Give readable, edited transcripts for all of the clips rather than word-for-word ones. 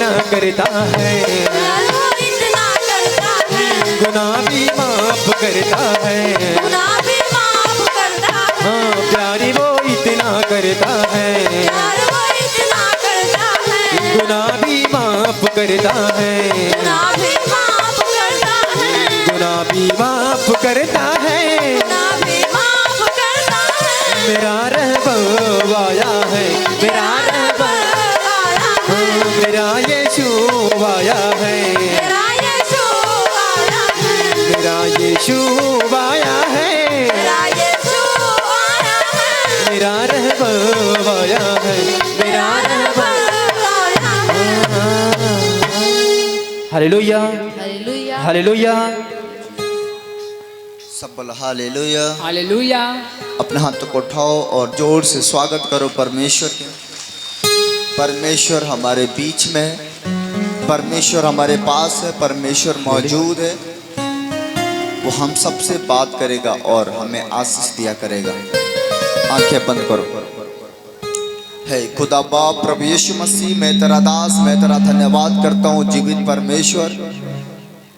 इतना करता है, प्यार वो इतना करता है, गुनाह भी माफ करता है, गुनाह भी माफ करता है, हाँ प्यार वो इतना करता है, प्यार वो इतना करता है, गुनाह भी माफ करता है, गुनाह भी माफ करता है, गुनाह भी माफ करता है। गुनाह भी माफ करता है। मेरा रहबर आया है, मेरा रहबर, आया है, मेरा यीशु आया है, मेरा यीशु आया है, मेरा यीशु आया है, मेरा यीशु आया है, मेरा रहबर आया है, मेरा रहबर। आया है। Hallelujah, hallelujah, hallelujah. सब बोलो हालेलुया। हालेलुया। अपने हाथों को उठाओ और जोर से स्वागत करो परमेश्वर के। परमेश्वर हमारे बीच में है, परमेश्वर हमारे पास है, परमेश्वर मौजूद है। वो हम सबसे बात करेगा और हमें आशीष दिया करेगा। आंखें बंद करो। है खुदा बाप प्रभु यीशु मसीह, मैं तेरा दास, मैं तेरा धन्यवाद करता हूँ जीवित परमेश्वर।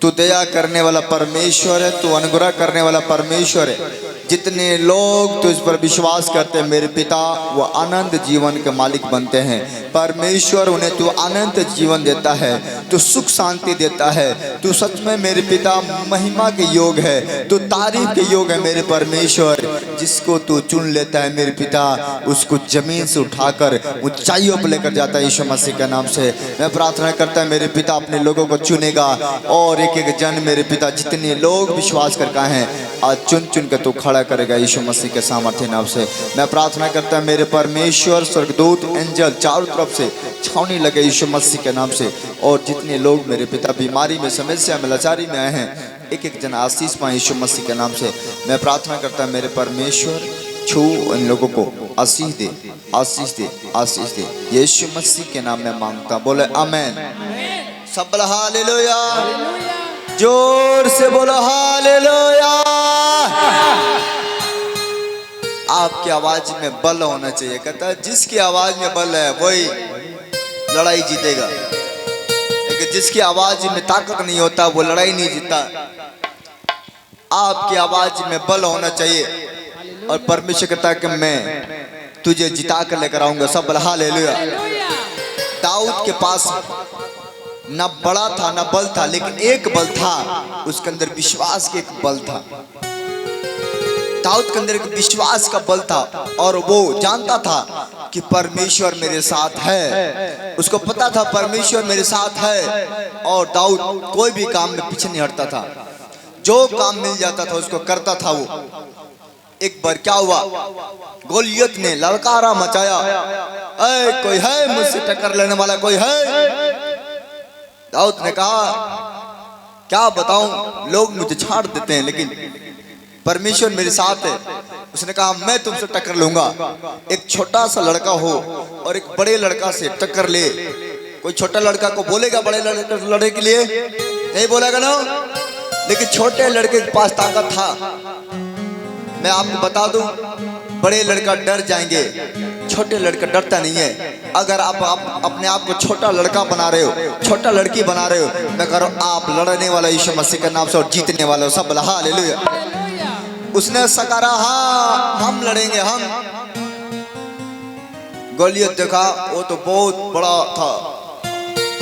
तू दया करने वाला परमेश्वर है, तू अनुग्रह करने वाला परमेश्वर है। जितने लोग तुझ पर विश्वास करते हैं मेरे पिता, वो अनंत जीवन के मालिक बनते हैं। परमेश्वर उन्हें तू अनंत जीवन देता है, तू सुख शांति देता है। तू सच में मेरे पिता महिमा के योग है, तू तारीफ के योग है मेरे परमेश्वर। जिसको तू चुन लेता है मेरे पिता, उसको जमीन से उठाकर ऊंचाइयों पर लेकर जाता है। यीशु मसीह के नाम से मैं प्रार्थना करता है मेरे पिता अपने लोगों को चुनेगा और एक एक जन मेरे पिता जितने लोग विश्वास करके हैं आज चुन चुन के तू खड़ा करेगा। यीशु मसीह के सामर्थ्य नाम से मैं प्रार्थना करता हूं मेरे परमेश्वर, स्वर्गदूत एंजल चारों तरफ से छावनी लगे यीशु मसीह के नाम से। और जितने लोग मेरे पिता बीमारी में, समस्या में, लाचारी में आए हैं, एक एक जन आशीष पाए यीशु मसीह के नाम से। मैं प्रार्थना करता हूं मेरे परमेश्वर, छू इन लोगों को आशीष दे, आशीष दे, आशीष दे। यीशु मसीह के नाम में मांगता, बोले आमेन। सब बोलो हालेलुया, जोर से बोलो हालेलुया। आपकी आवाज में बल होना चाहिए। कहता है जिसकी आवाज में बल है वही लड़ाई जीतेगा, लेकिन जिसकी आवाज में ताकत नहीं होता वो लड़ाई नहीं जीतता। आपकी आवाज में बल होना चाहिए और परमेश्वर कहता है कि मैं तुझे जिता कर लेकर आऊंगा। सब बोलो हालेलुया। दाऊद के पास न बड़ा था न बल था, लेकिन एक बल था, उसके अंदर विश्वास के एक बल था। दाऊद के अंदर एक विश्वास का बल था और वो जानता था कि परमेश्वर मेरे साथ है। उसको पता था परमेश्वर मेरे साथ है और दाऊद कोई भी काम में पीछे नहीं हटता था। जो काम मिल जाता था उसको करता था वो। एक बार क्या हुआ, गोलियत ने ललकारा मचाया, ऐ कोई है मुझसे टक्कर लेने वाला, कोई है? दाऊद ने कहा क्या बताऊं, लोग मुझे छाड़ देते हैं लेकिन परमेश्वर मेरे साथ है। उसने कहा मैं तुमसे टक्कर लूंगा। एक छोटा सा लड़का हो और एक बड़े लड़का से टक्कर ले, कोई छोटा लड़का को बोलेगा बड़े लड़के के लिए? नहीं बोलेगा ना। लेकिन छोटे लड़के के पास ताकत था। मैं आपको बता दूं, बड़े लड़का डर जाएंगे, छोटे लड़का डरता नहीं है। अगर आप अपने आप को छोटा लड़का बना रहे हो, छोटा लड़की बना रहे हो, मैं कह रहा हूं आप लड़ने वाला यीशु मसीह के नाम से और जीतने वाले हो। सब बोला हालेलुया। उसने सकारा हाँ हम लड़ेंगे हम। गोलियत देखा वो तो बहुत बड़ा था।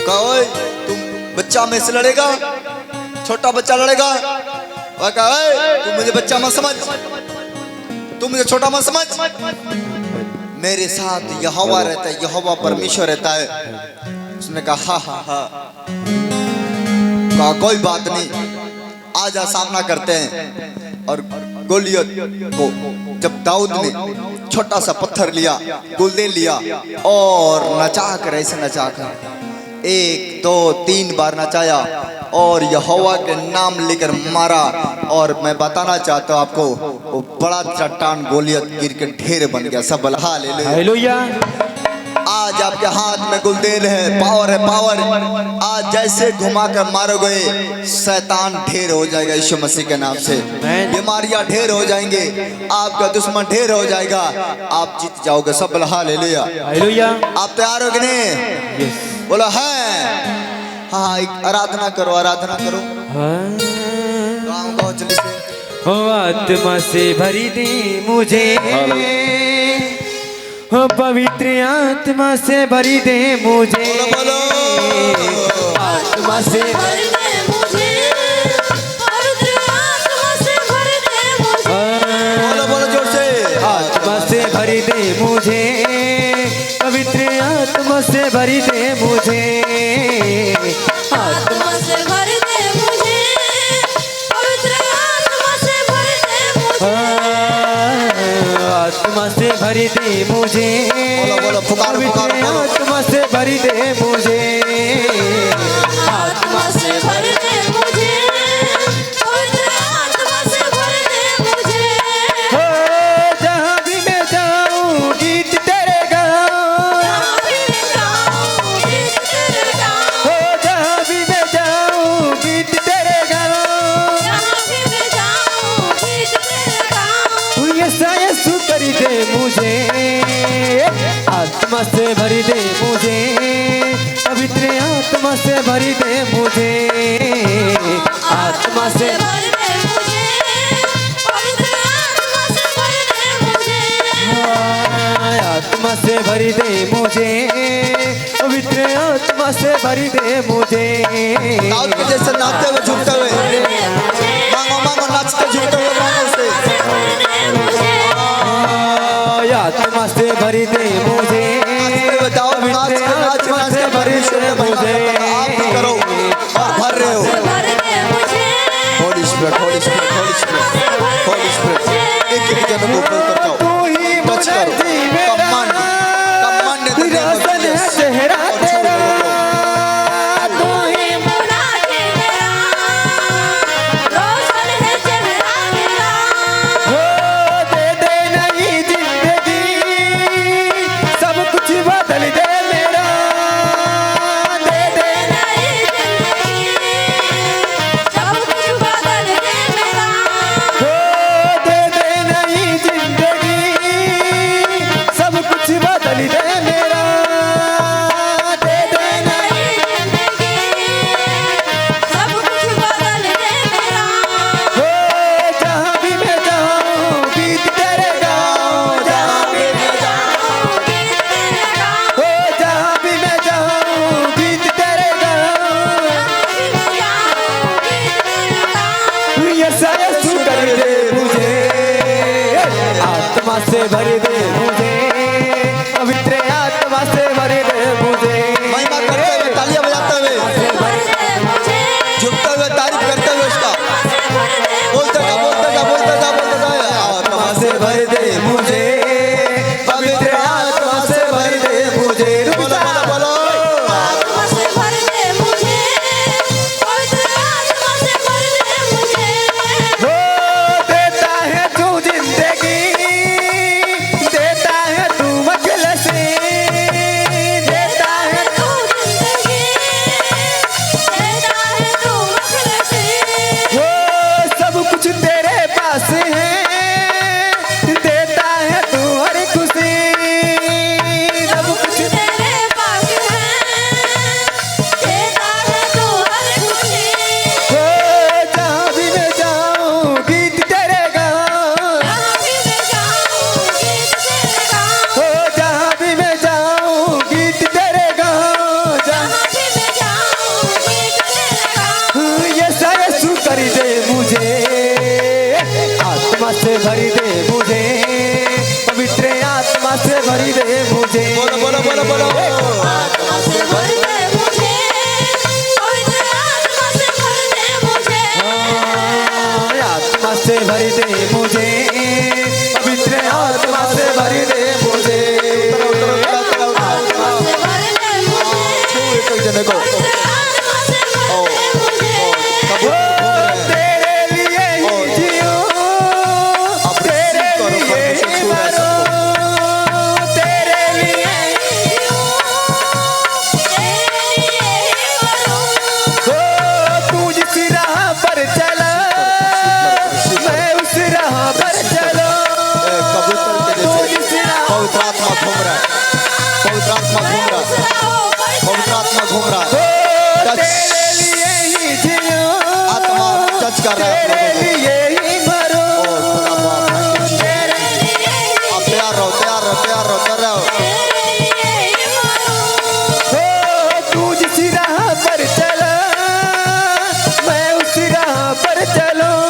कहा तुम बच्चा में से लड़ेगा, छोटा बच्चा लड़ेगा? और कहा तुम मुझे बच्चा मत समझ, तुम मुझे छोटा मत समझ, मेरे साथ यहोवा रहता है, यहोवा परमेश्वर रहता है। उसने कहा हा हा, कहा कोई बात नहीं, आजा सामना करते हैं। और गोलियत को जब दाऊद ने छोटा सा पत्थर लिया, गुलदेल लिया और नचा कर, ऐसे नचा कर 1 2 3 बार नचाया और यहोवा के नाम लेकर मारा। और मैं बताना चाहता हूँ आपको, वो बड़ा चट्टान गोलियत गिर के ढेर बन गया। सब बोला हालेलुया। आज आपके हाथ में गुलदेल है, पावर है, पावर। आज जैसे घुमा कर मारोगे शैतान ढेर हो जाएगा यीशु मसीह के नाम से। बीमारियां ढेर हो जाएंगे, आपका दुश्मन ढेर हो जाएगा, आप जीत जाओगे। सब बोला हालेलुया। हालेलुया। आप तैयार हो कि नहीं? यस। बोला है। हाँ एक आराधना करो, आराधना करो। गाँव गाँव जल्दी से। हो आत्मा से भरी दे मुझे, हो पवित्र आत्मा से भरी दे मुझे, बोलो आत्मा से भर दे मुझे, पवित्र आत्मा से भर दे मुझे, बोलो बोलो जोर से। आत्मा से भरी दे मुझे, पवित्र आत्मा से भरी दे मुझे, आत्मा से भर दे मुझे, पवित्र आत्मा से भर दे मुझे, आत्मा से भरी दे मुझे, बोलो बोलो पुकारो पुकारो बोलो। आत्मा से भरी दे मुझे, आत्मा से भर दे मुझे, पवित्र आत्मा से भर दे मुझे, हो जहाँ भी मैं जाऊँ गीत तेरे गाऊँ, जहाँ भी मैं जाऊँ गीत तेरे गाऊँ, हो जहाँ भी मैं जाऊँ गीत तेरे गाऊँ, जहाँ भी मैं जाऊँ गीत तेरे गाऊँ, यसा यीशु करी दे मुझे, आत्मा से भरी दे मुझे, पवित्र आत्मा से भरी दे मुझे, आत्मा से भर दे मुझे, पवित्र आत्मा से भर दे मुझे, आत्मा से भरी दे मुझे, पवित्र आत्मा से भरी दे मुझे, दाऊद के जैसे नाचते हुए झूमते हुए मांगो मांगो नाचते झूमते हुए मांगो से। आत्मा से भरी दे मुझे, दाऊद नाच के नाच नाच के परमेश्वर ने मुझे आप भी करो और भर रहे हो। भर दे मुझे, Holi spirit Holi spirit Holi spirit Holi spirit एक एक जन को ऊपर करता हूँ। तू ही टच करो कमांड कमांड दे दे रोशन है चेहरा तेरा, तू ही मुना के मेरा, रोशन है चेहरा मेरा, हो दे दे नई जिंदगी, सब कुछ बदल दे मेरा, दे दे नई जिंदगी, सब कुछ बदल दे मेरा, हो दे दे नई जिंदगी, सब कुछ बदल दे मेरा, दे दे नई नई जिंदगी, सब कुछ बदल दे मेरा, हो जहाँ भी मैं जाऊँ गीत तेरे गाऊँ, जहाँ भी मैं जाऊँ, गीत तेरे गाऊँ, हो जहाँ भी मैं जाऊँ गीत तेरे गाऊँ, यसा यीशु कर दे मुझे, आत्मा से भर दे मुझे, पवित्र आत्मा से भर दे मुझे, महिमा करते हुए तालियां बजाते हुए झुकते हुए तारीफ करते हुए उसका बोलते जा बोलते जा बोलते जा बोलते जा। आत्मा से भर दे मुझे, पवित्र आत्मा से भर दे मुझे, बोलो बोलो बोलो हो देता है तू जिंदगी, देता है तू मजलसी, देता है वो सब कुछ तेरे पास है, देता है तू हर खुशी, सब कुछ हो जहाँ भी मैं जाऊँ गीत तेरे गाऊँ, हो जहाँ भी मैं जाऊँ गीत तेरे गाऊँ, यसा यीशु कर दे मुझे, आत्मा से भरी दे मुझे, पवित्र आत्मा से भरी दे मुझे, बोलो बोलो बोलो बोलो आत्मा से भरी दे मुझे, पवित्र आत्मा से भरी दे मुझे, एक जने को ओ तेरे लिए ही जियो, तेरे लिए ही मरो, तेरे लिए हो तू जिस राह पर चला, मैं उस राह घूम रहा है। टच, तेरे लिए ही जियो, आत्मा टच कर रहा है आप तेरे लोगों को। लिए ही मरो, ओ खुदा बाप, तेरे लिए आप तैयार रहो, तैयार रहो, तैयार रहो, तैयार रहो। तेरे लिए मरो तू जिस राह पर चला मैं उस राह पर चलूं,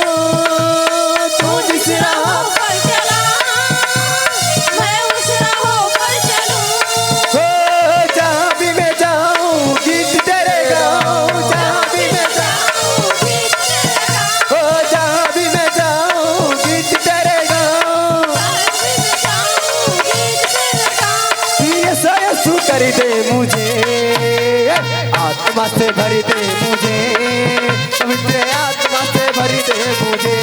तू जिस राह पर चला मैं उस राहों पर चलूं जहाँ भी मैं जाऊं गीत तेरे गाऊं, जहाँ भी मैं जाऊं, गीत तेरे गाऊं जहाँ भी मैं जाऊं गीत तेरे गाऊं, गीत तेरे गाऊं ऐसा यीशु कर दे मुझे, आत्मा से भर दे मुझे, पवित्र आत्मा से भर दे मुझे,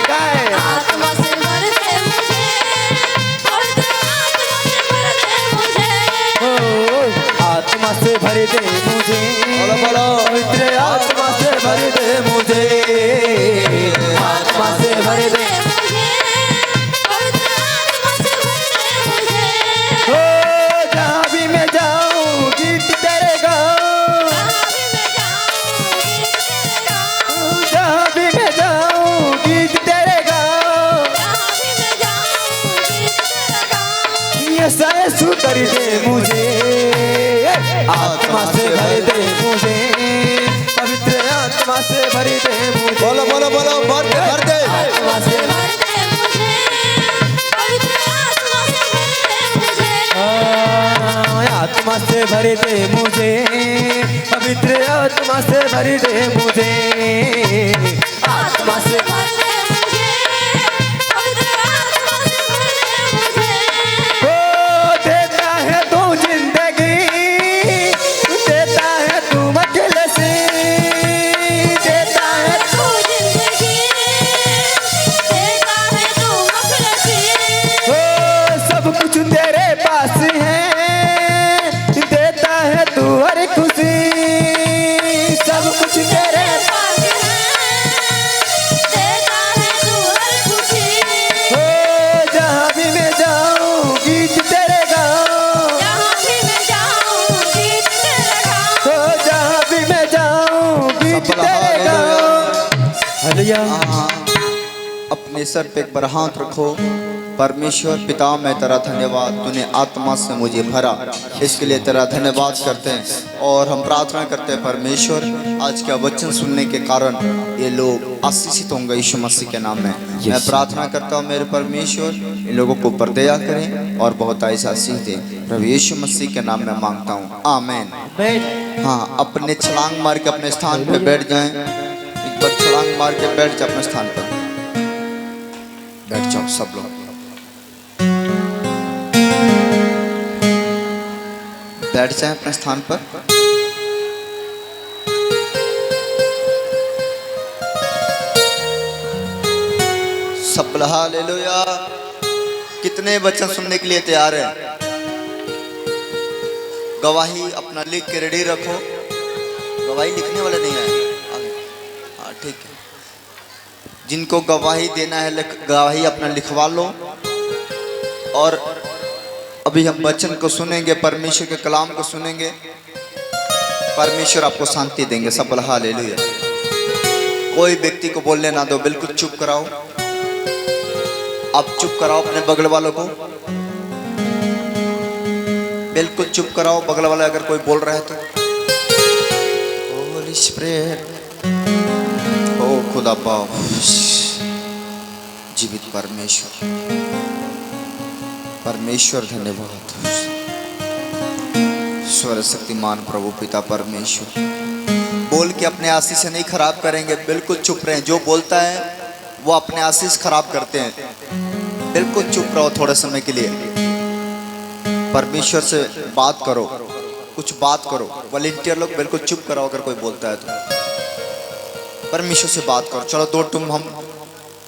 गाए आत्मा से भर दे मुझे पवित्र आत्मा से भर दे मुझे ओ, आत्मा से भर दे मुझे, बोलो, बोलो। पवित्र आत्मा से भर दे मुझे, आत्मा से भर दे मुझे पवित्र आत्मा से भर दे मुझे ओ, जहाँ भी मैं जाऊं गीत तेरे गाऊं, जहाँ भी मैं जाऊं गीत तेरे गाऊं जहाँ भी मैं जाऊं गीत तेरे गाऊं, जहाँ भी मैं जाऊं गीत तेरे गाऊं ऐसा यीशु कर दे मुझे, आत्मा से भर दे मुझे, पवित्र आत्मा से भर दे मुझे, बोलो, बोलो, बोलो, भर दे, भर दे। आत्मा से भर दे मुझे पवित्र आत्मा से भर दे मुझे आत्मा से भर दे मुझे, पवित्र आत्मा से भर दे मुझे, आत्मा से भर दे मुझे पवित्र आत्मा से भर दे मुझे ओ, देता है तू जिंदगी, देता है तू मजलिसी, देता है तू जिंदगी देता है तू मखलसी ओ, सब कुछ तेरे पास है, देता है तू हर खुशी, सब कुछ तेरे पास है देता है तू हर खुशी ओ, जहाँ भी मैं जाऊं गीत तेरे गाऊं, जहाँ भी मैं जाऊं गीत तेरे गाऊं ओ, जहाँ भी मैं जाऊं गीत तेरे गाऊं, हालेलुया। हाँ, अपने सर पे एक बार हाथ रखो। परमेश्वर पिता मैं तेरा धन्यवाद, तूने आत्मा से मुझे भरा, इसके लिए तेरा धन्यवाद करते हैं। और हम प्रार्थना करते हैं परमेश्वर आज का वचन सुनने के कारण ये लोग आशीषित होंगे यीशु मसीह के नाम में। मैं प्रार्थना करता हूँ मेरे परमेश्वर इन लोगों को ऊपर दया करें और बहुत ऐसा आशीष दें, प्रभु यीशु मसीह के नाम में मांगता हूँ, आमीन। हाँ, अपने छलांग मार के अपने स्थान पे बैठ जाएं। एक बार छलांग मार के बैठ जाओ अपने स्थान पर, बैठ जाओ सब लोग। बैठ जाएं अपने स्थान पर। सब हालेलुया। कितने वचन सुनने के लिए तैयार हैं? गवाही अपना लिख के रेडी रखो। गवाही लिखने वाले नहीं आए आगे। हाँ ठीक है, जिनको गवाही देना है गवाही अपना लिखवा लो। और अभी हम वचन को सुनेंगे, परमेश्वर के कलाम को सुनेंगे, परमेश्वर आपको शांति देंगे। सब हालेलुया। कोई व्यक्ति को बोलने ना दो, बिल्कुल चुप कराओ। आप चुप कराओ अपने बगल वालों को, बिल्कुल चुप कराओ बगल वाला अगर कोई बोल रहा है तो। होली स्पिरिट, ओ खुदा बाप, जीवित परमेश्वर, परमेश्वर धन्यवाद। स्वर शक्तिमान प्रभु पिता परमेश्वर, बोल के अपने आशीष से नहीं खराब करेंगे, बिल्कुल चुप रहें। जो बोलता है वो अपने आशीष खराब करते हैं। बिल्कुल चुप रहो थोड़े समय के लिए। परमेश्वर से बात करो, कुछ बात करो। वॉलंटियर लोग बिल्कुल चुप कराओ अगर कोई बोलता है तो। परमेश्वर से बात करो। चलो हम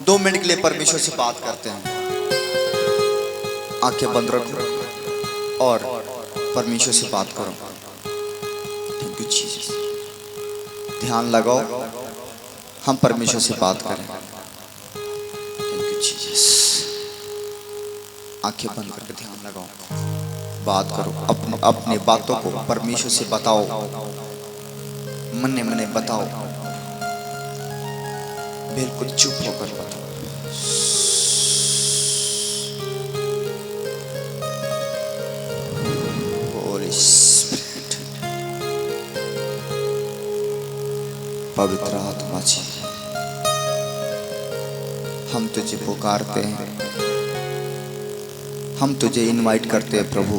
2 मिनट के लिए परमेश्वर से बात करते हैं। आंखें बंद रखो और परमेश्वर से बात करो। Thank you Jesus. ध्यान लगाओ, हम परमेश्वर से बात करें। Thank you Jesus. आंखें बंद करके ध्यान लगाओ। बात करो, अपने बातों को परमेश्वर से बताओ, मने मने बताओ, बिल्कुल चुप होकर बताओ। होली स्पिरिट, पवित्र आत्मा जी, हम तुझे पुकारते हैं, हम तुझे इनवाइट करते हैं प्रभु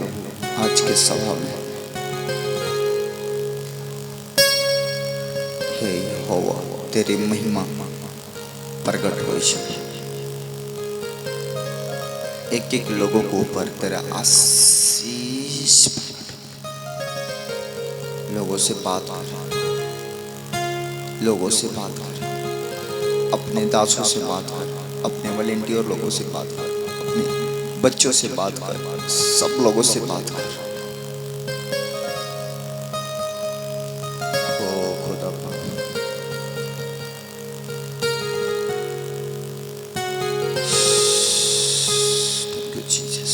आज के सभा में। हे यहोवा, तेरी महिमा प्रकट हो ईश्वर, एक एक लोगों को ऊपर तेरा आशीष प्रकट हो। लोगों से बात कर, लोगों से बात कर, अपने दासों से बात कर, अपने वॉलेंटियर लोगों से बात कर, अपने बच्चों से बात कर, सब लोगों से बात कर। ओ खुदा, thank you Jesus,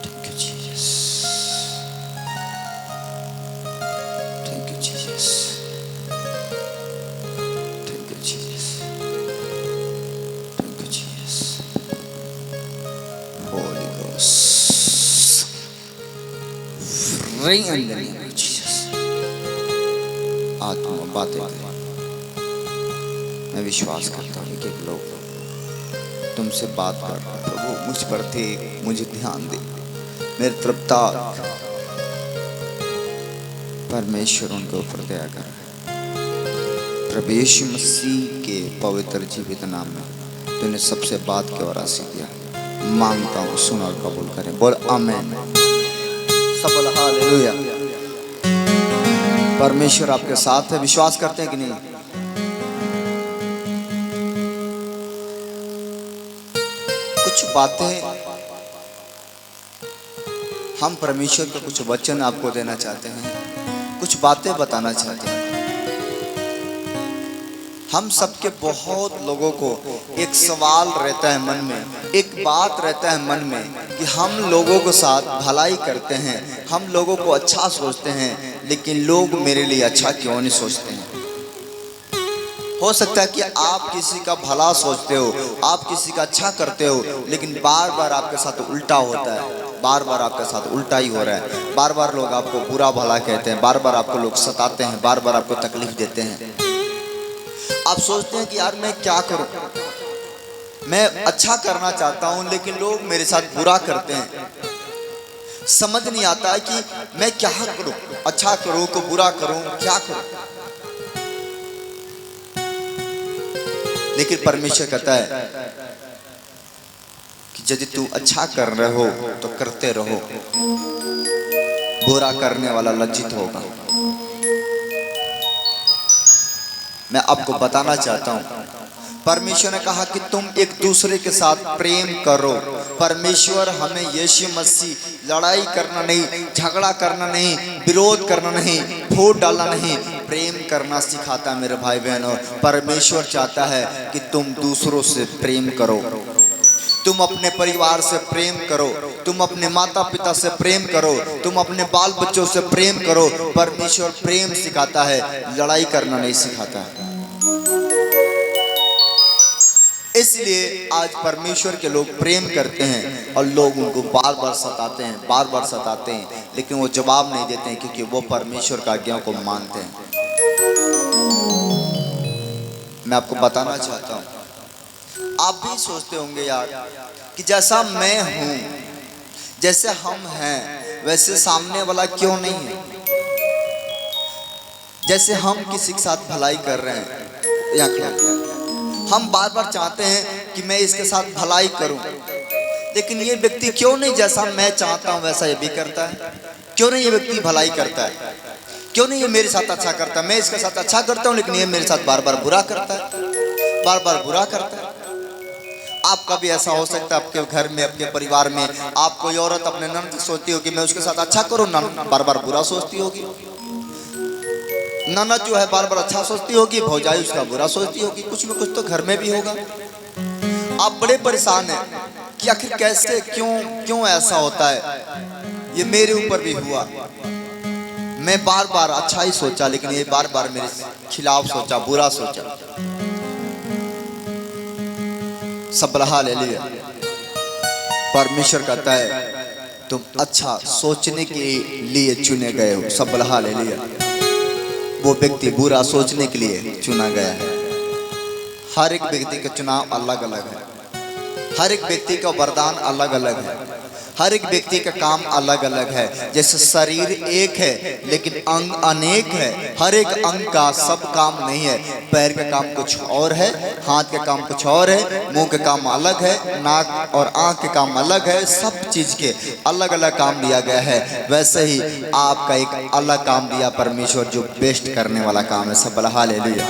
thank you Jesus, thank you Jesus, thank you Jesus, thank you Jesus. Holy Ghost, reign in the name of Jesus। आत्मा बातें करें। मैं विश्वास करता हूँ कि लोग तुमसे बात कर रहे हैं। प्रभु मुझ पर थे, मुझे ध्यान दे, मेरे तरफ ताक। परमेश्वर उनके ऊपर दया कर। प्रभु यीशु मसीह के पवित्र जीवित नाम में तूने सबसे बात के और आशीष दिया, मांगता हूँ, सुन और कबूल करें। बोल आमीन। सब बोल हालेलुया। परमेश्वर आपके साथ है, विश्वास करते हैं कि नहीं? कुछ बातें हम परमेश्वर के कुछ वचन आपको देना चाहते हैं, कुछ बातें बताना चाहते हैं। हम सबके बहुत लोगों को एक सवाल रहता है मन में, एक बात रहता है मन में कि हम लोगों के साथ भलाई करते हैं, हम लोगों को अच्छा सोचते हैं, लेकिन लोग मेरे लिए अच्छा क्यों नहीं सोचते हैं। हो सकता है कि आप किसी का भला सोचते हो, आप किसी का अच्छा करते हो, लेकिन बार बार आपके साथ उल्टा होता है, बार बार आपके साथ उल्टा ही हो रहा है। बार बार लोग आपको बुरा भला कहते हैं, बार बार आपको लोग सताते हैं, बार बार आपको तकलीफ देते हैं। आप सोचते हैं कि यार मैं क्या करूं, मैं अच्छा करना चाहता हूं लेकिन लोग मेरे साथ बुरा करते हैं। समझ नहीं आता है कि मैं क्या करूं, अच्छा करूं कि बुरा करूं, क्या करूं। लेकिन परमेश्वर कहता है कि यदि तू अच्छा कर रहे हो तो करते रहो, बुरा करने वाला लज्जित होगा। मैं आपको बताना चाहता हूं, परमेश्वर ने कहा कि तुम एक दूसरे के साथ प्रेम करो। परमेश्वर हमें यीशु मसीह लड़ाई करना नहीं, झगड़ा करना नहीं, विरोध करना नहीं, फूट डालना नहीं, प्रेम करना सिखाता है मेरे भाई बहनों। परमेश्वर चाहता है कि तुम दूसरों से प्रेम करो, तुम अपने परिवार से प्रेम करो, तुम अपने माता पिता से प्रेम करो, तुम अपने बाल बच्चों से प्रेम करो। परमेश्वर प्रेम सिखाता है, लड़ाई करना नहीं सिखाता है। इसलिए आज परमेश्वर के लोग प्रेम करते हैं और लोग उनको बार बार सताते हैं, बार बार सताते हैं, लेकिन वो जवाब नहीं देते हैं क्योंकि वो परमेश्वर का आज्ञा को मानते हैं। मैं आपको बताना चाहता हूँ, आप भी सोचते होंगे यार कि जैसा मैं हूं, जैसे हम हैं, वैसे सामने वाला क्यों नहीं है। जैसे हम किसी के साथ भलाई कर रहे हैं या क्या, हम बार बार चाहते हैं कि मैं इसके साथ भलाई करूं, लेकिन ये व्यक्ति क्यों नहीं जैसा मैं चाहता हूं वैसा ये भी करता है। क्यों नहीं ये व्यक्ति भलाई करता है, क्यों नहीं ये मेरे साथ अच्छा करता है। मैं इसके साथ अच्छा करता हूं लेकिन ये मेरे साथ बार बार बुरा करता है, बार बार बुरा करता है। आपका भी ऐसा हो सकता है, आपके घर में, अपने परिवार में, आप कोई औरत अपने ननद सोचती होगी मैं उसके साथ अच्छा करूं, ननद बार बार बुरा सोचती होगी। ननद जो है बार बार अच्छा सोचती होगी, भौजाई उसका बुरा सोचती होगी। कुछ न कुछ तो घर में भी होगा। आप बड़े परेशान हैं कि आखिर कैसे क्यों ऐसा होता है। ये मेरे ऊपर भी हुआ। मैं बार बार अच्छा ही सोचा, लेकिन ये बार बार मेरे खिलाफ सोचा, बुरा सोचा। सब हालेलुया। परमेश्वर कहता है तुम अच्छा सोचने के लिए चुने गए हो। सब हालेलुया। वो व्यक्ति बुरा सोचने के लिए चुना गया है। हर एक व्यक्ति का चुनाव अलग अलग है। हर एक व्यक्ति का वरदान अलग अलग है। हर एक व्यक्ति का काम अलग अलग है। जैसे शरीर एक है लेकिन अंग अनेक है। हर एक अंग का सब काम नहीं है। पैर का काम कुछ और है, हाथ का काम कुछ और है, मुंह का काम अलग है, नाक और आंख के काम अलग है। सब चीज के अलग अलग काम दिया गया है। वैसे ही आपका एक अलग काम दिया परमेश्वर, जो बेस्ट करने वाला काम है। सब हालेलुया।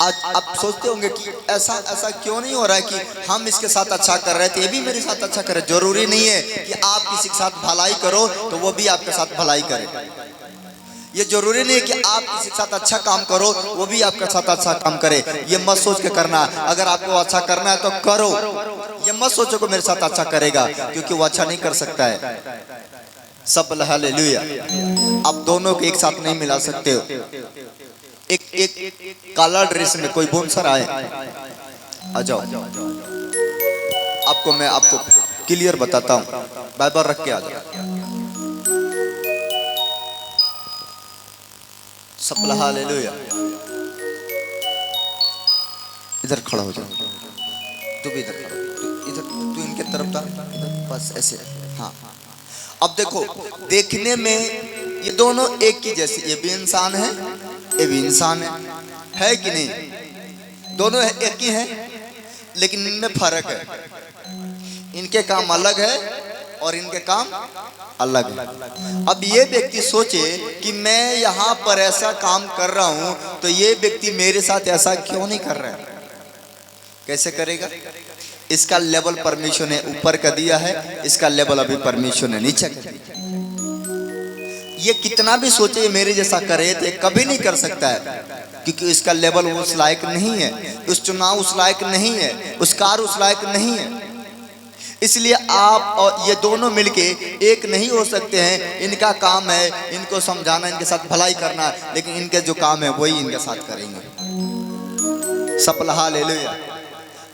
आज आप सोचते होंगे कि ऐसा क्यों नहीं हो रहा है कि हम इसके साथ अच्छा कर रहे थे, ये भी मेरे साथ अच्छा करे। जरूरी नहीं है कि आप किसी के साथ भलाई करो तो वो भी आपके साथ भलाई करे। ये जरूरी नहीं है कि आप किसी के साथ अच्छा काम करो वो भी आपके साथ अच्छा काम करे। ये मत सोच के करना। अगर आपको अच्छा करना है तो करो। ये मत सोचो कि मेरे साथ अच्छा करेगा, क्योंकि वो अच्छा नहीं कर सकता है। सब हालेलुया। आप दोनों को एक साथ नहीं मिला सकते हो। एक काला ड्रेस में कोई बोनसर आए, आ जाओ। मैं आपको क्लियर बताता हूँ। बाइबल रख के आ जाओ। सब हालेलुया। इधर खड़ा हो जाओ। तू भी इधर खड़ा हो। इधर तू इनके तरफ था, इधर बस ऐसे। हाँ, अब देखो, देखने में ये दोनों एक ही जैसे। ये भी इंसान है, ये भी इंसान है कि नहीं? दोनों एक ही हैं, लेकिन इनमें फर्क है। इनके काम अलग है और इनके काम अलग है। अब ये व्यक्ति सोचे कि मैं यहाँ पर ऐसा काम कर रहा हूँ तो ये व्यक्ति मेरे साथ ऐसा क्यों नहीं कर रहा है। कैसे करेगा? इसका लेवल परमेश्वर ने ऊपर का दिया है, इसका लेवल अभी परमेश्वर ने नीचे कर दिया। ये कितना भी सोचे मेरे जैसा करे तो कभी नहीं कर सकता है, क्योंकि इसका लेवल उस लायक नहीं है, उस चुनाव उस लायक नहीं है, उस कार्य उस लायक नहीं है। इसलिए आप और ये दोनों मिलके एक नहीं हो सकते हैं। इनका काम है इनको समझाना, इनके साथ भलाई करना, लेकिन इनके जो काम है वही इनके साथ करेंगे। सब हालेलुया।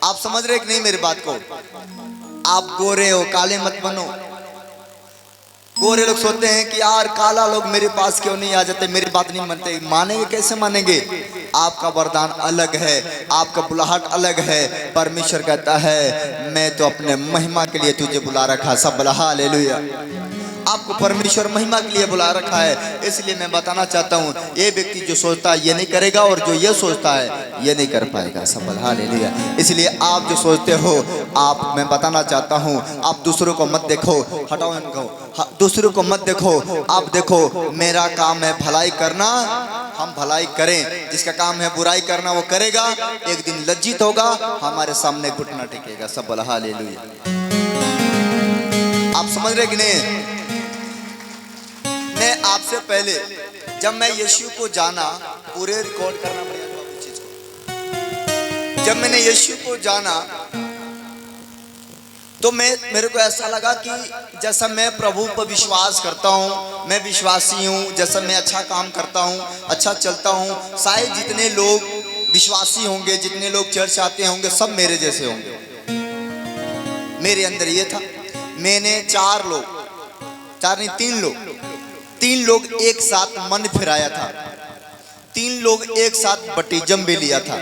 आप समझ रहे कि नहीं मेरी बात को? आप गोरे हो, काले मत बनो। गोरे लोग सोचते हैं कि यार काला लोग मेरे पास क्यों नहीं आ जाते, मेरी बात नहीं मानते। मानेंगे कैसे मानेंगे? आपका वरदान अलग है, आपका बुलाहट अलग है। परमेश्वर कहता है मैं तो अपने महिमा के लिए तुझे बुला रखा। सब हालेलुया। आपको परमेश्वर महिमा के लिए बुला रखा है। इसलिए मैं बताना चाहता हूँ, ये व्यक्ति जो सोचता है ये नहीं करेगा, और जो ये सोचता है ये नहीं कर पाएगा। सब हालेलुया। इसलिए आप जो सोचते हो, आप, मैं बताना चाहता हूँ, आप दूसरों को मत देखो, हटाओ इनको। दूसरों को मत देखो, आप देखो मेरा काम है भलाई करना, हम भलाई करें। जिसका काम है बुराई करना वो करेगा, एक दिन लज्जित होगा, हमारे सामने घुटना टेकेगा। सब हालेलुया। आप समझ रहे कि नहीं? मैं आपसे पहले जब मैं यीशु को जाना, पूरे रिकॉर्ड करना पड़ेगा चीज को। जब मैंने यीशु को जाना तो मेरे को ऐसा लगा कि जैसा मैं प्रभु पर विश्वास करता हूँ, मैं विश्वासी हूँ, जैसा मैं अच्छा काम करता हूँ, अच्छा चलता हूँ, शायद जितने लोग विश्वासी होंगे, जितने लोग चर्च आते होंगे, सब मेरे जैसे होंगे। मेरे अंदर ये था। मैंने तीन लोग एक साथ मन फिराया था। 3 लोग एक साथ बपतिस्म भी लिया था।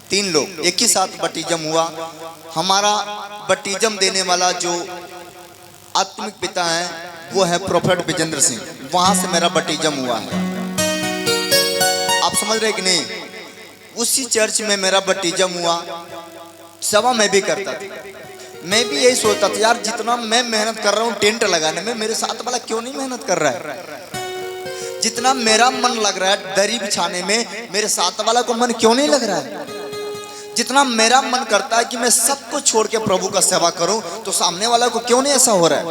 3 लोग एक ही साथ बपतिस्म हुआ। हमारा बपतिस्म देने वाला जो आत्मिक पिता है वो है प्रोफेट विजेंद्र सिंह। वहां से मेरा बपतिस्म हुआ है। आप समझ रहे कि नहीं? उसी चर्च में मेरा बपतिस्म हुआ। सभा में भी करता था। मैं भी यही सोचता था, यार जितना मैं मेहनत कर रहा हूँ टेंट लगाने में, मेरे साथ वाला क्यों नहीं मेहनत कर रहा है? जितना मेरा मन लग रहा है दरी बिछाने में, मेरे साथ वाला को मन क्यों नहीं लग रहा है? जितना मेरा मन करता है कि मैं सब कुछ छोड़ के प्रभु का सेवा करूं, तो सामने वाला को क्यों नहीं ऐसा हो रहा है?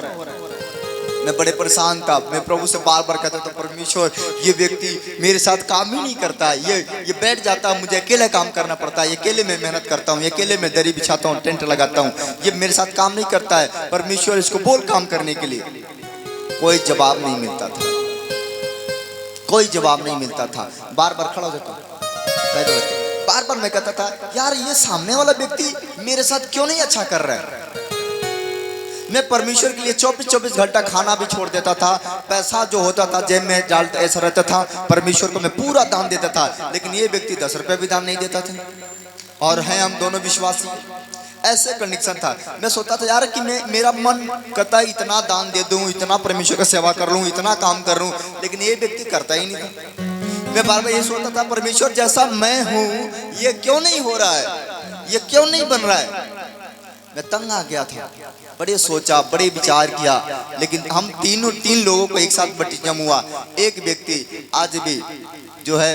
मैं बड़े परेशान था। मैं प्रभु से बार बार कहता था, परमेश्वर ये व्यक्ति मेरे साथ काम ही नहीं करता, ये बैठ जाता है, मुझे अकेले काम करना पड़ता है, अकेले मैं मेहनत करता हूँ, अकेले मैं दरी बिछाता हूँ, टेंट लगाता हूँ, ये मेरे साथ काम नहीं करता है। परमेश्वर इसको बोल काम करने के लिए। कोई जवाब नहीं मिलता था, कोई जवाब नहीं मिलता था। बार बार खड़ा हो जाता, बार बार मैं कहता था, यार ये सामने वाला व्यक्ति मेरे साथ क्यों नहीं अच्छा कर रहा है। मैं परमेश्वर के लिए 24-24 घंटा खाना भी छोड़ देता था, पैसा जो होता था जेब में डाल ऐसा रहता था, परमेश्वर को मैं पूरा दान देता था, लेकिन ये व्यक्ति 10 रुपए भी दान नहीं देता था। और हैं हम दोनों विश्वासी, ऐसे कंडीशन था। मैं सोचता था यार कि मेरा मन करता है इतना दान दे दूं, इतना परमेश्वर का सेवा कर लूं, इतना काम कर लूं, लेकिन ये व्यक्ति करता ही नहीं था। मैं बार बार ये सोचता था, परमेश्वर जैसा मैं हूँ ये क्यों नहीं हो रहा है, ये क्यों नहीं बन रहा है। मैं तंग आ गया था, बड़े सोचा, बड़े विचार किया, लेकिन हम तीन लोगों को एक साथ बपतिस्मा हुआ। एक व्यक्ति आज भी जो है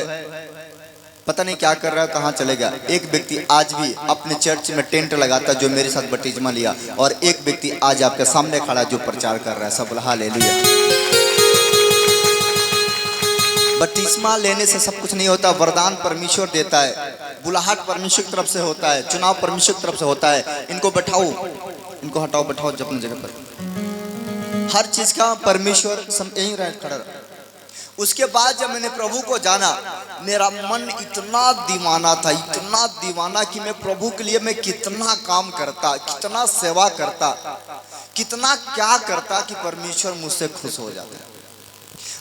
पता नहीं क्या कर रहा है, कहाँ चले गया। एक व्यक्ति आज भी अपने चर्च में टेंट लगाता जो मेरे साथ बपतिस्मा लिया, और एक व्यक्ति आज आपके सामने खड़ा जो प्रचार कर रहा है। सब हालेलुया। बपतिस्मा लेने से सब कुछ नहीं होता, वरदान परमेश्वर देता है, बुलाहट परमेश्वर की तरफ से होता है, चुनाव परमेश्वर की तरफ से होता है। इनको बैठाओ, इनको हटाओ, बैठाओ अपनी जगह पर। हर चीज का परमेश्वर यहीं खड़ा रहा। उसके बाद जब मैंने प्रभु को जाना, मेरा मन इतना दीवाना था, इतना दीवाना कि मैं प्रभु के लिए मैं कितना काम करता, कितना सेवा करता, कितना क्या करता कि परमेश्वर मुझसे खुश हो जाता।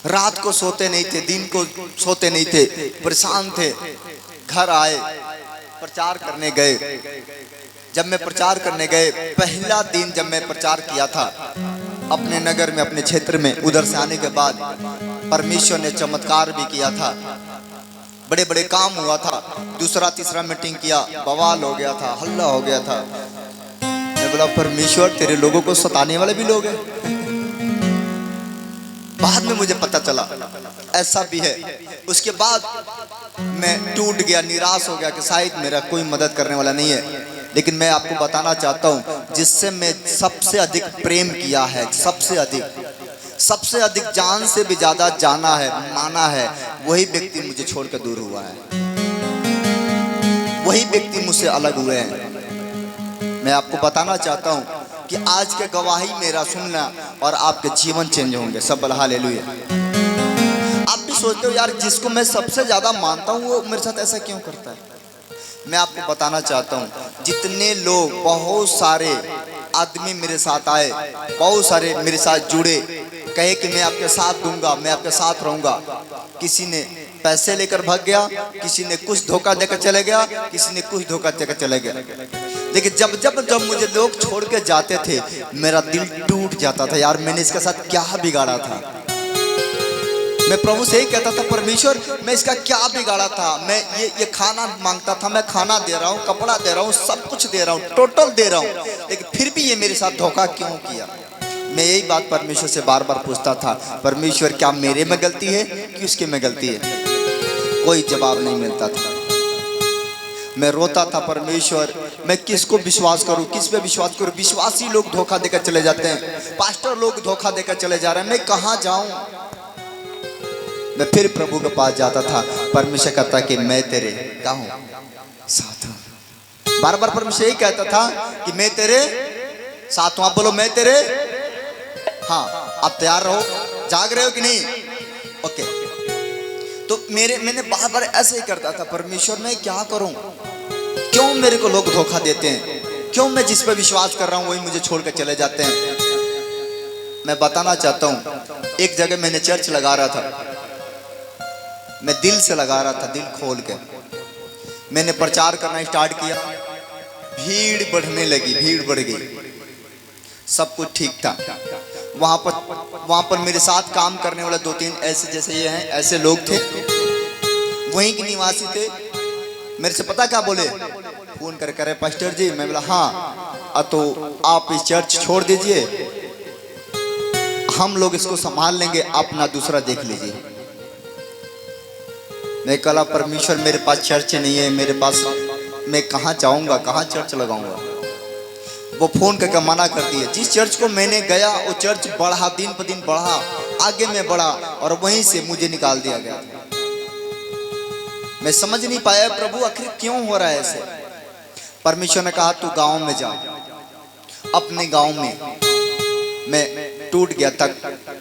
रात को सोते नहीं थे, दिन को सोते नहीं थे, परेशान थे। घर आए, प्रचार करने गए। जब मैं प्रचार करने गए, पहला दिन जब मैं प्रचार किया था अपने नगर में, अपने क्षेत्र में, उधर से आने के बाद परमेश्वर ने चमत्कार भी किया था, बड़े बड़े काम हुआ था। दूसरा तीसरा मीटिंग किया, बवाल हो गया था, हल्ला हो गया था। मैं बोला, परमेश्वर तेरे लोगों को सताने वाले भी लोग हैं। बाद में मुझे पता चला ऐसा भी है। उसके बाद मैं टूट गया, निराश हो गया कि शायद मेरा कोई मदद करने वाला नहीं है। लेकिन मैं आपको बताना चाहता हूँ, जिससे मैं सबसे अधिक प्रेम किया है, सबसे अधिक जान से भी ज्यादा जाना है, माना है, वही व्यक्ति मुझे छोड़कर दूर हुआ है, वही व्यक्ति मुझसे अलग हुए हैं। मैं आपको बताना चाहता हूँ कि आज के गवाही मेरा सुनना और आपके जीवन चेंज होंगे। सब हालेलुया। आप भी सोचते हो यार, जिसको मैं सबसे ज्यादा मानता हूँ वो मेरे साथ ऐसा क्यों करता है। मैं आपको बताना चाहता हूँ, जितने लोग, बहुत सारे आदमी मेरे साथ आए, बहुत सारे मेरे साथ जुड़े, कहे कि मैं आपके साथ दूंगा, मैं आपके साथ रहूंगा। किसी ने पैसे लेकर भाग गया, किसी ने कुछ धोखा देकर चले गया, किसी ने कुछ धोखा देकर चले गया। लेकिन जब मुझे लोग छोड़ के जाते थे, मेरा दिल टूट जाता था। यार मैंने इसके साथ क्या बिगाड़ा था। मैं प्रभु से ही कहता था, परमेश्वर मैं इसका क्या बिगाड़ा था। मैं ये खाना मांगता था, मैं खाना दे रहा हूँ, कपड़ा दे रहा हूँ, सब कुछ दे रहा हूँ, टोटल दे रहा हूँ, लेकिन फिर भी ये मेरे साथ धोखा क्यों किया। मैं यही बात परमेश्वर से बार बार पूछता था, परमेश्वर क्या मेरे में गलती है कि उसके में गलती है। कोई जवाब नहीं मिलता था। मैं रोता था, परमेश्वर मैं किसको विश्वास करूं, किस पे विश्वास करूं। विश्वासी लोग धोखा देकर चले जाते हैं, पास्टर लोग धोखा देकर चले जा रहे हैं, मैं कहां जाऊं। मैं फिर प्रभु के पास जाता था, परमेश्वर कहता कि मैं तेरे क्या हूं, साथ हूं। बार बार परमेश्वर यही कहता था कि मैं तेरे साथ हूं। आप बोलो, मैं तेरे, हाँ आप तैयार रहो, जाग रहे हो कि नहीं, ओके। तो मैंने बार बार ऐसे ही करता था, परमेश्वर मैं क्या करूं, क्यों मेरे को लोग धोखा देते हैं, क्यों मैं जिस पे विश्वास कर रहा हूं वही मुझे छोड़ कर चले जाते हैं। मैं बताना चाहता हूं, एक जगह मैंने चर्च लगा रहा था, मैं दिल से लगा रहा था, दिल खोल के मैंने प्रचार करना स्टार्ट किया। भीड़ बढ़ने लगी, भीड़ बढ़ गई, सब कुछ ठीक था। वहां पर मेरे साथ काम करने वाले 2-3 ऐसे जैसे ये हैं, ऐसे लोग थे, वहीं के निवासी थे। मेरे से पता क्या बोले, फोन कर करे, पास्टर जी। मैं बोला हाँ, तो आप इस चर्च छोड़ दीजिए, हम लोग इसको संभाल लेंगे, अपना दूसरा देख लीजिए। मैं कहा, परमेश्वर मेरे पास चर्च नहीं है, मेरे पास, मैं कहाँ जाऊंगा, कहाँ चर्च लगाऊंगा। वो फोन करके मना कर दिए। जिस चर्च को मैंने गया वो चर्च बढ़ा, दिन पर दिन बढ़ा, आगे में बढ़ा और वहीं से मुझे निकाल दिया गया। मैं समझ नहीं पाया प्रभु आखिर क्यों हो रहा है ऐसे। परमेश्वर ने कहा तू गांव में जा, अपने गांव में। मैं टूट गया तक,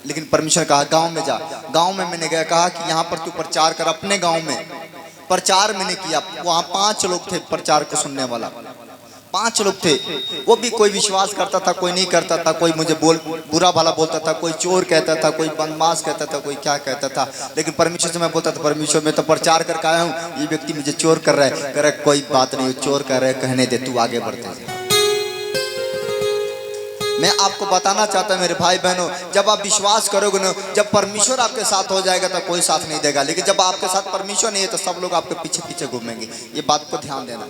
लेकिन परमेश्वर ने कहा गांव में जा। गांव में मैंने गया, कहा कि यहाँ पर तू प्रचार कर अपने गांव में। प्रचार मैंने किया। वहां 5 लोग थे प्रचार को सुनने वाला, 5 लोग थे। वो भी कोई विश्वास करता था, कोई नहीं करता था, कोई मुझे बुरा भला बोलता था, कोई चोर कहता था, कोई बदमाश कहता था, कोई क्या कहता था। लेकिन परमेश्वर से मैं बोलता था परमेश्वर मैं तो प्रचार करके आया हूँ, ये व्यक्ति मुझे चोर कर रहा है। कह रहा कोई बात नहीं, चोर कर रहे कहने दे, तू आगे बढ़ते जा। मैं आपको बताना चाहता हूं मेरे भाई बहनों, जब आप विश्वास करोगे ना, जब परमेश्वर आपके साथ हो जाएगा तो कोई साथ नहीं देगा। लेकिन जब आपके साथ परमेश्वर नहीं है तो सब लोग आपके पीछे पीछे घूमेंगे। ये बात को ध्यान देना।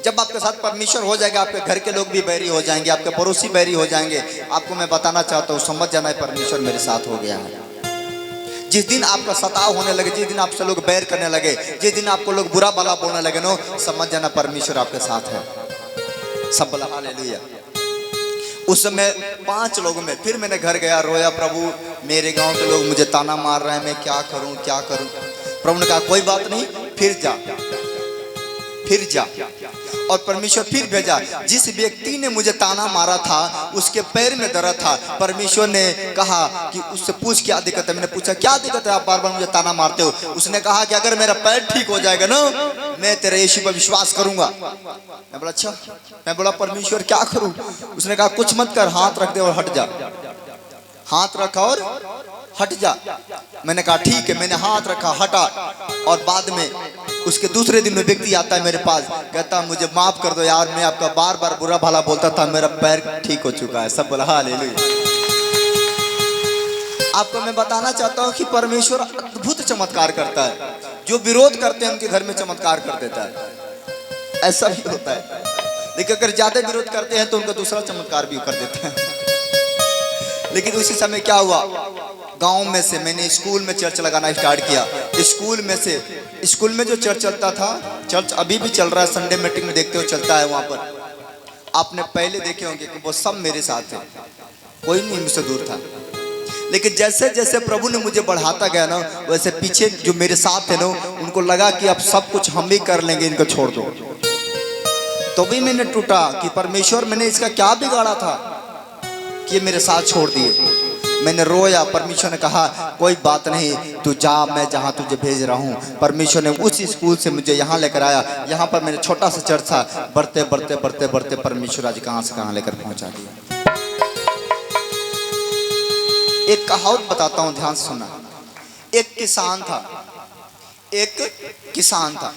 जब आपके साथ परमेश्वर हो जाएगा, आपके घर के लोग भी बैरी हो जाएंगे, आपके पड़ोसी बैरी हो जाएंगे। आपको मैं बताना चाहता हूँ, समझ जाना है परमेश्वर मेरे साथ हो गया है। जिस दिन आपका सताव होने लगे, जिस दिन आपसे लोग बैर करने लगे, जिस दिन आपको लोग बुरा भला बोलने लगे नो, समझ जाना परमेश्वर आपके साथ है। सब बोला हालेलुया। उस समय 5 लोगों में फिर मैंने घर गया, रोया, प्रभु मेरे गांव के लोग मुझे ताना मार रहे हैं, मैं क्या करूं क्या करूं। प्रभु ने कहा कोई बात नहीं, फिर जा, फिर जा। और परमेश्वर फिर भेजा। जिस व्यक्ति ने मुझे ताना मारा था उसके पैर में दर्द था। परमेश्वर ने कहा कि उससे पूछ क्या दिक्कत है। मैंने पूछा क्या दिक्कत है, आप बार बार मुझे ताना मारते हो। उसने कहा कि अगर मेरा पैर ठीक हो जाएगा ना, मैं तेरे यीशु पर विश्वास करूंगा। मैं बोला अच्छा। मैं बोला परमेश्वर क्या करूं। उसने कहा कुछ मत कर, हाथ रख दे और हट जा। हाथ रखा और हट जा। मैंने कहा ठीक है। मैंने हाथ रखा, हटा। और बाद में उसके दूसरे दिन में व्यक्ति आता है मेरे पास, कहता मुझे माफ कर दो यार, मैं आपका बार बार बुरा भला बोलता था, मेरा पैर ठीक हो चुका है। सब बोला हालेलुया। आपको मैं बताना चाहता हूँ कि परमेश्वर अद्भुत चमत्कार करता है। जो विरोध करते हैं उनके घर में चमत्कार कर देता है। ऐसा भी होता है। लेकिन अगर ज्यादा विरोध करते हैं तो उनका दूसरा चमत्कार भी कर देता है। लेकिन उसी समय क्या हुआ, गांव में से मैंने स्कूल में चर्च लगाना स्टार्ट किया। स्कूल में जो चर्च चलता था, चर्च अभी भी चल रहा है, संडे मीटिंग में देखते हो चलता है वहां पर। आपने पहले देखे होंगे कि वो सब मेरे साथ थे, कोई नहीं मुझसे दूर था। लेकिन जैसे जैसे प्रभु ने मुझे बढ़ाता गया ना, वैसे पीछे जो मेरे साथ थे ना, उनको लगा कि अब सब कुछ हम भी कर लेंगे, इनको छोड़ दो। तो भी मैंने टूटा कि परमेश्वर मैंने इसका क्या बिगाड़ा था कि ये मेरे साथ छोड़ दिए। मैंने रोया। परमेश्वर ने कहा कोई बात नहीं, तू जा, मैं जहाँ तुझे भेज रहा हूँ। परमेश्वर ने उसी स्कूल से मुझे यहाँ लेकर आया। यहाँ पर मेरे छोटा सा चर्च था, बढ़ते बढ़ते बढ़ते बढ़ते परमेश्वर आज कहाँ से कहाँ लेकर पहुँचा दिया। एक कहावत बताता हूँ, ध्यान से सुनना। एक किसान था,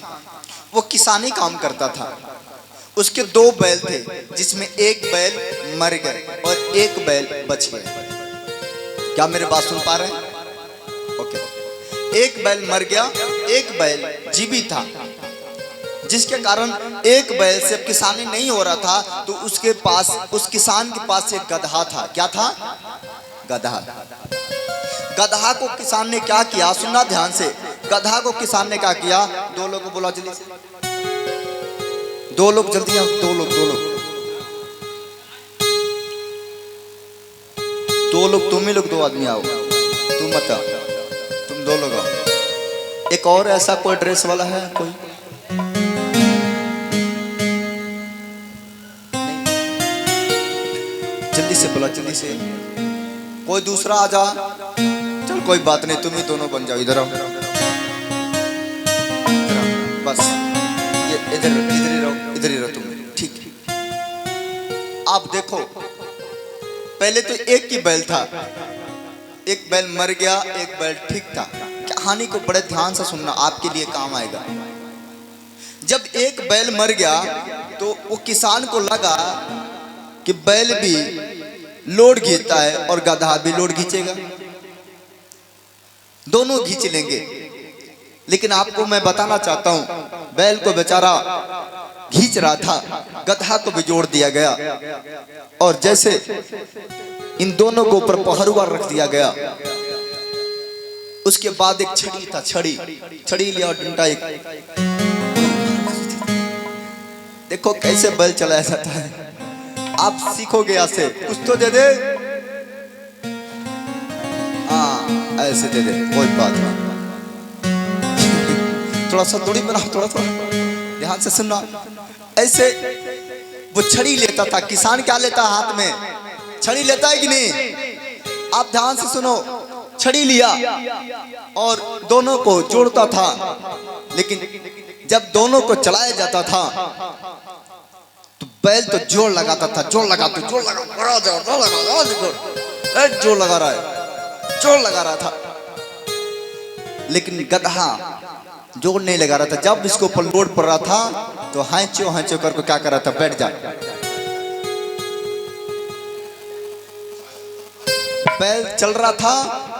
वो किसानी काम करता था। उसके 2 बैल थे, जिसमें एक बैल मर गए और एक बैल बच गए। क्या मेरे बात सुन पा रहे हैं? ओके। एक बैल मर गया, एक बैल जीवित था, जिसके कारण एक बैल से किसानी नहीं हो रहा था। तो उसके पास, उस किसान के पास एक गधा था। क्या था? गधा। गधा को किसान ने क्या किया, सुनना ध्यान से। गधा को किसान ने क्या किया, 2 लोगों को बोला जल्दी से, 2 लोग जल्दी आओ, 2 लोग 2 लोग, तुम ही लोग 2 आदमी आओ, तुम मत आओ, तुम 2 लोग आओ। एक और ऐसा कोई ड्रेस वाला है कोई? जल्दी से बोला, जल्दी से। कोई दूसरा आ जा। चल कोई बात नहीं, तुम ही दोनों बन जाओ। इधर आओ, बस ये इधर ही रहो तुम। ठीक है। आप देखो, पहले तो एक ही बैल था, एक बैल मर गया, एक बैल ठीक था। कहानी को बड़े ध्यान से सुनना, आपके लिए काम आएगा। जब एक बैल मर गया तो वो किसान को लगा कि बैल भी लोड खींचता है और गधा भी लोड खींचेगा, दोनों खींच लेंगे। लेकिन आपको मैं बताना चाहता हूं, बैल को बेचारा खींच रहा था, गधा को भी जोड़ दिया गया। और जैसे इन दोनों को ऊपर पहरुआ रख दिया गया, उसके बाद एक छड़ी था, छड़ी लिया और डंडा एक। देखो कैसे बैल चलाया जाता है। आप सीखोगे ऐसे, कुछ तो दे दे, हाँ ऐसे दे दे, कोई बात नहीं। थोड़ा सा दूरी बनाओ, थोड़ा थोड़ा ध्यान से सुनना। ऐसे वो छड़ी लेता था, किसान क्या लेता हाथ में, छड़ी लेता है कि नहीं? आप ध्यान से सुनो, छड़ी लिया और दोनों को जोड़ता था, लेकिन जब दोनों को चलाया जाता था तो बैल तो जोर लगाता था, जोर लगा रहा है, जोर लगा रहा था, लेकिन गधा जोर नहीं लगा रहा था। जब इसको ऊपर लोड पड़ रहा था तो हैंचो हैंचो करके क्या कर रहा था, बैठ जा। बैल चल रहा था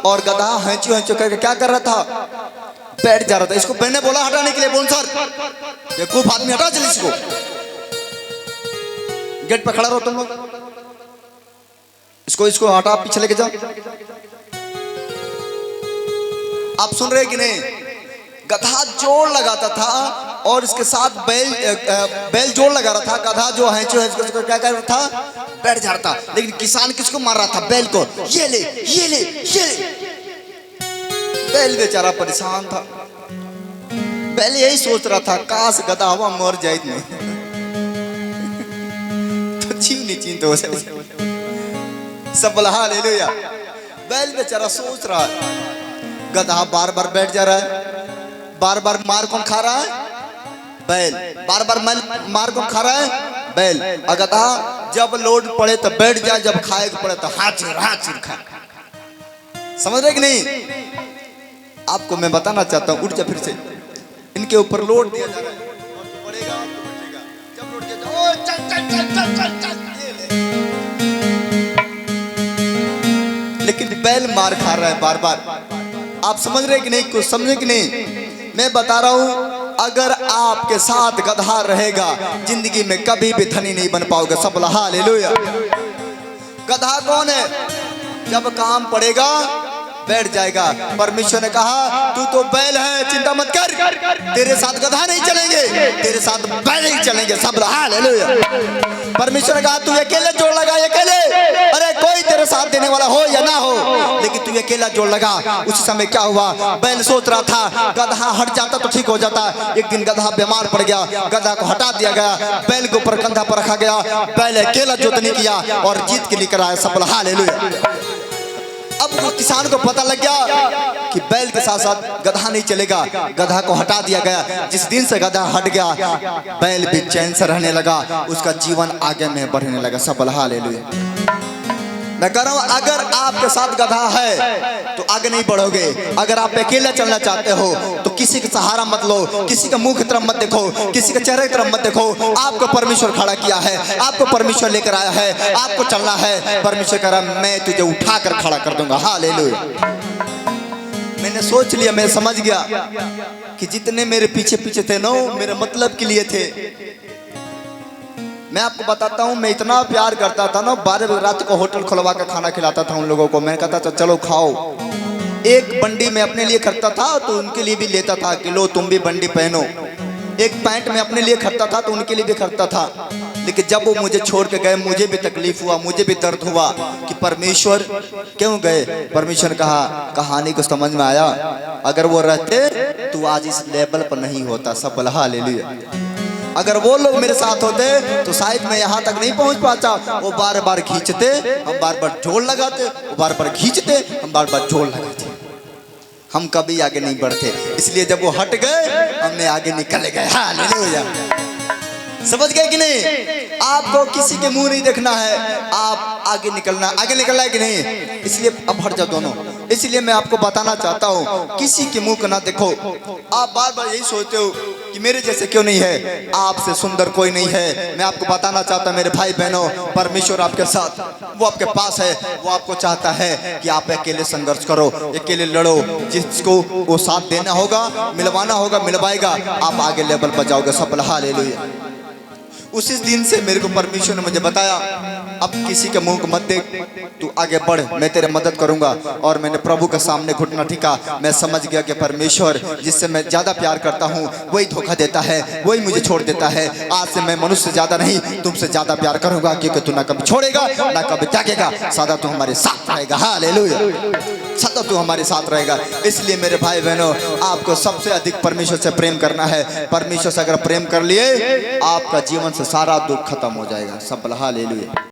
और गधा हैंचो हैंचो करके क्या कर रहा था, बैठ जा रहा था। इसको मैंने बोला हटाने के लिए, बोल सर बेवकूफ आदमी हटा चल इसको। गेट पे खड़ा रहो तुम लोग, इसको हटा, पीछे लेके जाओ। आप सुन रहे कि नहीं? गधा जोर लगाता था और इसके साथ बैल जोर लगा रहा था, गधा जो है क्या कर रहा था, बैठ जा रहा था। लेकिन किसान किसको मार रहा था, बैल को। ये ले ये ले ये ले। बैल बेचारा परेशान था, बैल यही सोच रहा था काश गधा हवा मर जाए नहीं तो छीन तो सब बोला हालेलुया। बैल बेचारा सोच रहा है, गधा बार बार बैठ जा रहा है, बार बार मार कौन खा रहा है, बैल। बार बार मार कौन खा रहा है, बैल। गधा जब लोड पड़े तो बैठ जाए, जब खाए पड़े तो हाथ चिर खा। समझ रहे कि नहीं? आपको मैं बताना चाहता हूँ, उठ जा फिर से। इनके ऊपर लोड दिया जा रहा है और तू पड़ेगा तो बचेगा। जब लोड दिया जाए, ओ चल चल चल चल चल चल, लेकिन बैल मार खा रहा है बार बार। आप समझ रहे कि नहीं, कुछ समझे कि नहीं? मैं बता रहा हूं, अगर आपके साथ गधा रहेगा जिंदगी में कभी भी धनी नहीं बन पाओगे। सब बोला हालेलुया। गधा कौन है? जब काम पड़ेगा बैठ जाएगा। परमेश्वर ने कहा तू तो बैल है, चिंता मत कर, तेरे साथ गधा नहीं चलेंगे, तेरे साथ बैल ही चलेंगे। सब बोला हालेलुया। परमेश्वर ने कहा तू अकेले जोड़ लगा, अकेले, अरे कोई तेरे साथ देने वाला हो या ना हो, लेकिन तू अकेला जोड़ लगा। उस समय क्या हुआ, बैल सोच रहा था गधा हट जाता तो ठीक हो जाता। एक दिन गधा बीमार पड़ गया, गधा को हटा दिया गया, बैल के ऊपर कंधा पर रखा गया। बैल अकेला जोतनी किया और जीत के लेकर आया। सब बोला हालेलुया। अब वो किसान को पता लग गया कि बैल के साथ साथ गधा नहीं चलेगा, गधा को हटा दिया गया। जिस दिन से गधा हट गया, बैल भी चैन से रहने लगा, उसका जीवन आगे में बढ़ने लगा। सब बोला हालेलुया। मैं कह रहा हूं, अगर आपके साथ गधा है तो आगे नहीं बढ़ोगे। अगर आप अकेले चलना चाहते हो तो किसी का सहारा मत लो, किसी का मुंह की तरफ मत देखो, किसी के चेहरे की तरफ मत देखो। आपको परमेश्वर खड़ा किया है, आपको परमेश्वर लेकर आया है, आपको चलना है। परमेश्वर कह रहा मैं तुझे उठाकर खड़ा कर दूंगा। हालेलुया। मैंने सोच लिया, मैं समझ गया कि जितने मेरे पीछे पीछे थे ना, मेरे मतलब के लिए थे। मैं आपको बताता हूँ, मैं इतना प्यार करता था ना, 12 बजे रात को होटल खुलवा कर खाना खिलाता था उन लोगों को। मैं कहता था चलो खाओ। एक बंडी मैं अपने लिए खरीदता था तो उनके लिए भी लेता था कि लो तुम भी बंडी पहनो। एक पैंट मैं अपने लिए खरीदता था तो उनके लिए भी खरीदता था। लेकिन जब वो मुझे छोड़ के गए, मुझे भी तकलीफ हुआ, मुझे भी दर्द हुआ कि परमेश्वर क्यों गए। परमेश्वर कहा कहानी को समझ में आया, अगर वो रहते तो आज इस लेवल पर नहीं होता। सब बोला हालेलुया। अगर वो लोग मेरे साथ होते तो शायद मैं यहाँ तक नहीं पहुँच पाता। वो बार बार खींचते, हम बार बार जोड़ लगाते, वो बार बार खींचते, हम बार बार जोड़ लगाते, हम कभी आगे नहीं बढ़ते। इसलिए जब वो हट गए, हमने आगे निकल गए। हालेलुया। समझ गए कि नहीं? आपको किसी के मुंह नहीं देखना है, आप आगे निकलना है कि नहीं? इसलिए अब हट जाओ दोनों। इसलिए मैं आपको बताना चाहता हूँ, किसी के मुंह को ना देखो। आप बार बार यही सोचते हो कि मेरे जैसे क्यों नहीं है, आपसे सुंदर कोई नहीं है। मैं आपको बताना चाहता हूँ मेरे भाई बहनों, परमेश्वर आपके साथ, वो आपके पास है। वो आपको चाहता है कि आप अकेले संघर्ष करो, अकेले लड़ो। जिसको वो साथ देना होगा, मिलवाना होगा, मिलवाएगा, आप आगे लेवल पर जाओगे। सब हालेलुया। उसी दिन से मेरे को परमेश्वर ने मुझे बताया अब किसी के मुंह को मत देख, तू आगे बढ़, मैं तेरे मदद करूंगा। और मैंने प्रभु के सामने घुटना टेका। मैं समझ गया कि परमेश्वर जिससे मैं ज्यादा प्यार करता हूँ वही धोखा देता है, वही मुझे छोड़ देता है। आज से मैं मनुष्य से ज्यादा नहीं, तुमसे ज्यादा प्यार करूंगा, क्योंकि तू ना कभी छोड़ेगा ना कभी त्यागेगा, सदा तू हमारे साथ रहेगा। हालेलुया, सदा तू हमारे साथ रहेगा। इसलिए मेरे भाई बहनों, आपको सबसे अधिक परमेश्वर से प्रेम करना है। परमेश्वर से अगर प्रेम कर लिए, आपका जीवन से सारा दुख खत्म हो जाएगा। सब हालेलुया।